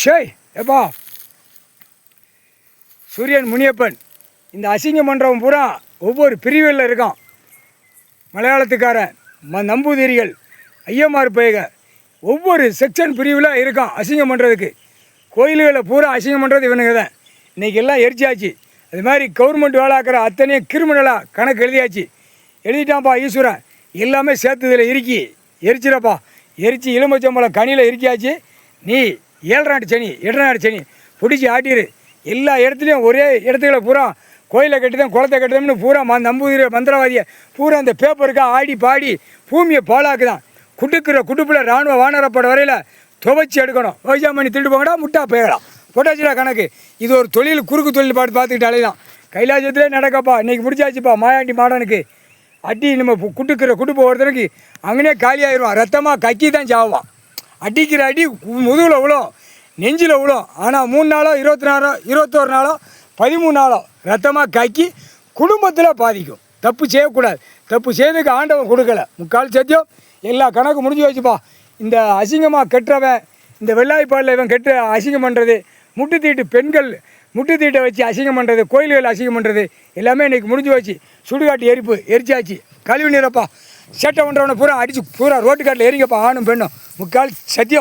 ஷேய் எப்பா சூரியன் முனியப்பன் இந்த அசிங்கம் பண்ணுறவன் பூரா ஒவ்வொரு பிரிவுகளில் இருக்கான். மலையாளத்துக்காரன் நம்பூதிரிகள் ஐயமார் பையக ஒவ்வொரு செக்ஷன் பிரிவில் இருக்கான் அசிங்கம் பண்ணுறதுக்கு. கோயில்களை பூரா அசிங்கம் பண்ணுறது இவனுங்க தான். இன்றைக்கி எல்லாம் எரிச்சாச்சு. அது மாதிரி கவர்மெண்ட் வேலாக்கிற அத்தனையும் கிரிமினலாக கணக்கு எழுதியாச்சு. எழுதிட்டான்ப்பா ஈஸ்வரன். எல்லாமே சேர்த்ததில் இறுக்கி எரிச்சிடப்பா. எரித்து எலுமிச்சம்பழம் கனியில் இறுக்கியாச்சு. நீ 7 நாட்டு சனி 8 நாட்டு சனி பிடிச்சி ஆட்டிடு. எல்லா இடத்துலையும் ஒரே இடத்துல பூரா கோயிலை கட்டிதான் குளத்தை கட்டுதம்னு பூரா நம்பூதிரி மந்திரவாதியை பூரா அந்த பேப்பருக்காக ஆடி பாடி பூமியை பாலாக்குதான். குட்டுக்கிற குட்டுப்பில் இராணுவ வானரப்பட வரையில் துவைச்சி எடுக்கணும். விவசாயம் பண்ணி திருட்டு போங்கடா முட்டா போயிடலாம் போட்டாச்சுடா கணக்கு. இது ஒரு தொழில் குறுக்கு தொழில் பார்த்துக்கிட்டு அலையலாம். கைலாசத்திலே நடக்கப்பா. இன்றைக்கி முடிச்சாச்சுப்பா. மாயாண்டி மாடனுக்கு அடி நம்ம குட்டுக்கிற குடும்ப ஒருத்தனுக்கு அங்கனே காலியாகிடுவான். ரத்தமாக கக்கி தான் சாவான். அடிக்கிற அடி முதுகில் விழும், நெஞ்சில் விழும். ஆனால் 3 நாளோ 21 நாளோ 13 நாளோ ரத்தமாக கக்கி குடும்பத்தில் பாதிக்கும். தப்பு செய்யக்கூடாது. தப்பு செய்யறதுக்கு ஆண்டவன் கொடுக்கல. 3/4 சத்தியம் எல்லா கணக்கு முடிஞ்சு வச்சுப்பா. இந்த அசிங்கமாக கெட்டுறவன் இந்த வெள்ளாய்ப்பாடில் இவன் கெட்டு அசிங்கம் பண்ணுறது, முட்டுத்தீட்டு பெண்கள் முட்டுத்தீட்டை வச்சு அசிங்கம் பண்ணுறது, கோயில்கள் அசிங்கம் பண்ணுறது எல்லாமே இன்றைக்கி முடிஞ்சு வச்சு. சுடுகாட்டு எரிச்சாச்சு. கழிவு நீரப்பா. சேட்டை பண்ணுறவனை பூரா அடித்து பூரா ரோட்டு காட்டில் எரிங்கப்பா. ஆணும் பெண்ணும் 3/4 சத்தியம்.